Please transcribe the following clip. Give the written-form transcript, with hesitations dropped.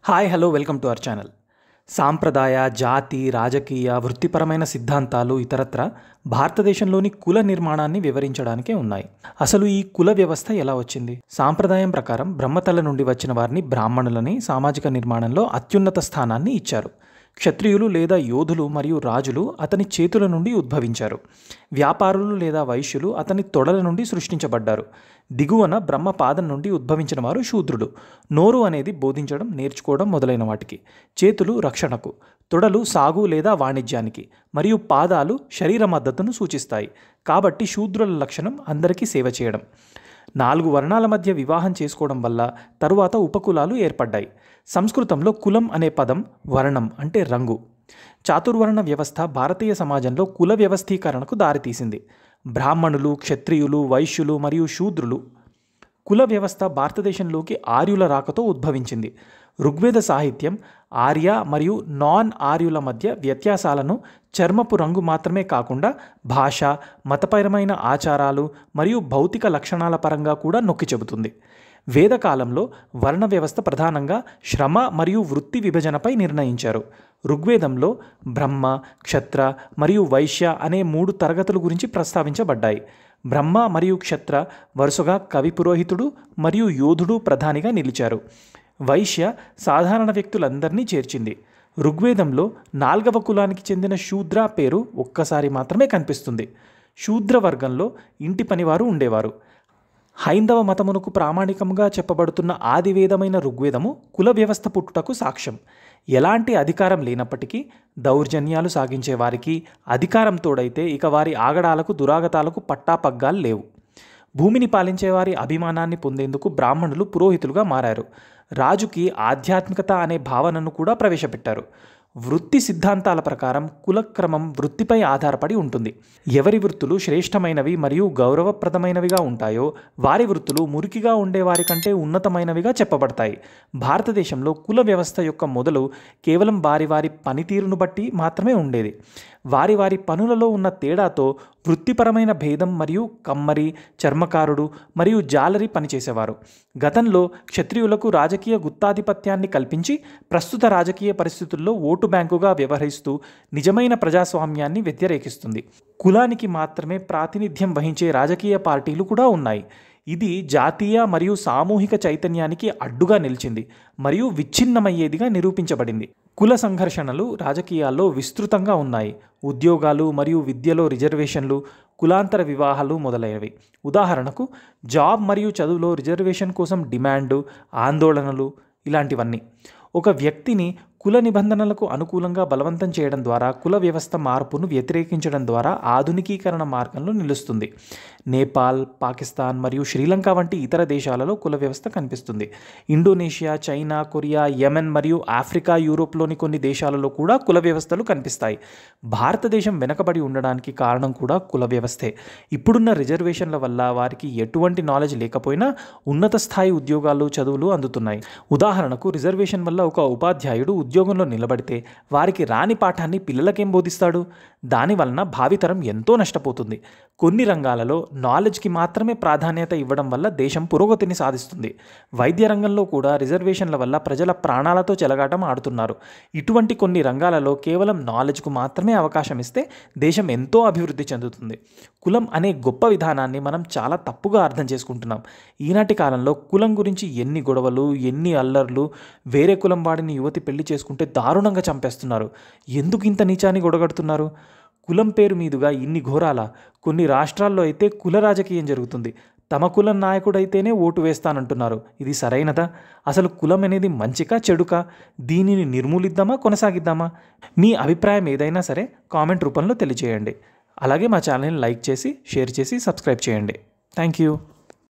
Hi hello welcome to our channel. సాంప్రదాయ, జాతి, రాజకీయ, వృత్తిపరమైన సిద్ధాంతాలు ఇతరత్ర భారతదేశంలోని కుల నిర్మాణాన్ని వివరించడానికే ఉన్నాయి. అసలు ఈ కుల వ్యవస్థ ఎలా వచ్చింది? సాంప్రదాయం ప్రకారం బ్రహ్మతల నుండి వచ్చిన వారిని బ్రాహ్మణులని సామాజిక నిర్మాణంలో అత్యున్నత స్థానాన్ని ఇచ్చారు. క్షత్రియులు లేదా యోధులు మరియు రాజులు అతని చేతుల నుండి ఉద్భవించారు. వ్యాపారులు లేదా వైశ్యులు అతని తొడల నుండి సృష్టించబడ్డారు. దిగువన బ్రహ్మ పాదం నుండి ఉద్భవించిన వారు శూద్రుడు. నోరు అనేది బోధించడం, నేర్చుకోవడం మొదలైన వాటికి, చేతులు రక్షణకు, తొడలు సాగు లేదా వాణిజ్యానికి, మరియు పాదాలు శరీర మద్దతును సూచిస్తాయి. కాబట్టి శూద్రుల లక్షణం అందరికీ సేవ చేయడం. 4 వర్ణాల మధ్య వివాహం చేసుకోవడం వల్ల తరువాత ఉపకులాలు ఏర్పడ్డాయి. సంస్కృతంలో కులం అనే పదం వర్ణం అంటే రంగు. చాతుర్వర్ణ వ్యవస్థ భారతీయ సమాజంలో కుల వ్యవస్థీకరణకు దారితీసింది. బ్రాహ్మణులు, క్షత్రియులు, వైశ్యులు మరియు శూద్రులు. కుల వ్యవస్థ భారతదేశంలోకి ఆర్యుల రాకతో ఉద్భవించింది. ఋగ్వేద సాహిత్యం ఆర్య మరియు నాన్ ఆర్యుల మధ్య వ్యత్యాసాలను చర్మపు రంగు మాత్రమే కాకుండా భాష, మతపరమైన ఆచారాలు మరియు భౌతిక లక్షణాల పరంగా కూడా నొక్కి చెబుతుంది. వేదకాలంలో వర్ణ వ్యవస్థ ప్రధానంగా శ్రమ మరియు వృత్తి విభజనపై నిర్ణయించారు. ఋగ్వేదంలో బ్రహ్మ, క్షత్ర మరియు వైశ్య అనే 3 తరగతుల గురించి ప్రస్తావించబడ్డాయి. బ్రహ్మ మరియు క్షత్ర వరుసగా కవి పురోహితుడు మరియు యోధుడు ప్రధానిగా నిలిచారు. వైశ్య సాధారణ వ్యక్తులందరినీ చేర్చింది. ఋగ్వేదంలో 4వ కులానికి చెందిన శూద్ర పేరు ఒక్కసారి మాత్రమే కనిపిస్తుంది. శూద్ర వర్గంలో ఇంటి పనివారు ఉండేవారు. హైందవ మతమునకు ప్రామాణికంగా చెప్పబడుతున్న ఆదివేదమైన ఋగ్వేదము కుల వ్యవస్థ పుట్టుటకు సాక్ష్యం. ఎలాంటి అధికారం లేనప్పటికీ దౌర్జన్యాలు సాగించే వారికి అధికారం తోడైతే ఇక వారి ఆగడాలకు, దురాగతాలకు పట్టాపగ్గాలు లేవు. భూమిని పాలించే వారి అభిమానాన్ని పొందేందుకు బ్రాహ్మణులు పురోహితులుగా మారారు. రాజుకి ఆధ్యాత్మికత అనే భావనను కూడా ప్రవేశపెట్టారు. వృత్తి సిద్ధాంతాల ప్రకారం కులక్రమం వృత్తిపై ఆధారపడి ఉంటుంది. ఎవరి వృత్తులు శ్రేష్టమైనవి మరియు గౌరవప్రదమైనవిగా ఉంటాయో వారి వృత్తులు మురికిగా ఉండే వారి కంటే ఉన్నతమైనవిగా చెప్పబడతాయి. భారతదేశంలో కుల వ్యవస్థ యొక్క మొదలు కేవలం వారి వారి పనితీరును బట్టి మాత్రమే ఉండేది. వారి వారి పనులలో ఉన్న తేడాతో వృత్తిపరమైన భేదం మరియు కమ్మరి, చర్మకారుడు మరియు జాలరి పనిచేసేవారు. గతంలో క్షత్రియులకు రాజకీయ గుత్తాధిపత్యాన్ని కల్పించి ప్రస్తుత రాజకీయ పరిస్థితుల్లో ఓటు బ్యాంకుగా వ్యవహరిస్తూ నిజమైన ప్రజాస్వామ్యాన్ని వ్యతిరేకిస్తుంది. కులానికి మాత్రమే ప్రాతినిధ్యం వహించే రాజకీయ పార్టీలు కూడా ఉన్నాయి. ఇది జాతీయ మరియు సామూహిక చైతన్యానికి అడ్డుగా నిలిచింది మరియు విచ్ఛిన్నమయ్యేదిగా నిరూపించబడింది. కుల సంఘర్షణలు రాజకీయాల్లో విస్తృతంగా ఉన్నాయి. ఉద్యోగాలు మరియు విద్యలో రిజర్వేషన్లు, కులాంతర వివాహాలు మొదలైనవి. ఉదాహరణకు జాబ్ మరియు చదువులో రిజర్వేషన్ కోసం డిమాండు, ఆందోళనలు ఇలాంటివన్నీ. ఒక వ్యక్తిని కుల నిబంధనలకు అనుకూలంగా బలవంతం చేయడం ద్వారా కుల వ్యవస్థ మార్పును వ్యతిరేకించడం ద్వారా ఆధునికీకరణ మార్గంలో నిలుస్తుంది. నేపాల్, పాకిస్తాన్ మరియు శ్రీలంక వంటి ఇతర దేశాలలో కుల వ్యవస్థ కనిపిస్తుంది. ఇండోనేషియా, చైనా, కొరియా, యెమెన్ మరియు ఆఫ్రికా, యూరోప్లోని కొన్ని దేశాలలో కూడా కుల వ్యవస్థలు కనిపిస్తాయి. భారతదేశం వెనకబడి ఉండడానికి కారణం కూడా కుల వ్యవస్థే. ఇప్పుడున్న రిజర్వేషన్ల వల్ల వారికి ఎటువంటి నాలెడ్జ్ లేకపోయినా ఉన్నత స్థాయి ఉద్యోగాలు, చదువులు అందుతున్నాయి. ఉదాహరణకు రిజర్వేషన్ వల్ల ఒక ఉపాధ్యాయుడు ఉద్యోగంలో నిలబడితే వారికి రాని పాఠాన్ని పిల్లలకేం బోధిస్తాడు? దానివలన భావితరం ఎంతో నష్టపోతుంది. కొన్ని రంగాలలో నాలెడ్జ్కి మాత్రమే ప్రాధాన్యత ఇవ్వడం వల్ల దేశం పురోగతిని సాధిస్తుంది. వైద్య రంగంలో కూడా రిజర్వేషన్ల వల్ల ప్రజల ప్రాణాలతో చెలగాటం ఆడుతున్నారు. ఇటువంటి కొన్ని రంగాలలో కేవలం నాలెడ్జ్కు మాత్రమే అవకాశం ఇస్తే దేశం ఎంతో అభివృద్ధి చెందుతుంది. కులం అనే గొప్ప విధానాన్ని మనం చాలా తప్పుగా అర్థం చేసుకుంటున్నాం. ఈనాటి కాలంలో కులం గురించి ఎన్ని గొడవలు, ఎన్ని అల్లర్లు. వేరే కులం వాడిని యువతి పెళ్లి చేసుకుంటే దారుణంగా చంపేస్తున్నారు. ఎందుకు ఇంత నీచాన్ని గొడగడుతున్నారు? కులం పేరు మీదుగా ఇన్ని ఘోరాల. కొన్ని రాష్ట్రాల్లో అయితే కుల రాజకీయం జరుగుతుంది. తమ కులం నాయకుడైతేనే ఓటు వేస్తానంటున్నారు. ఇది సరైనదా? అసలు కులం అనేది మంచికా, చెడుకా? దీనిని నిర్మూలిద్దామా, కొనసాగిద్దామా? మీ అభిప్రాయం ఏదైనా సరే కామెంట్ రూపంలో తెలియజేయండి. అలాగే మా ఛానల్ని లైక్ చేసి, షేర్ చేసి, సబ్స్క్రైబ్ చేయండి. Thank you.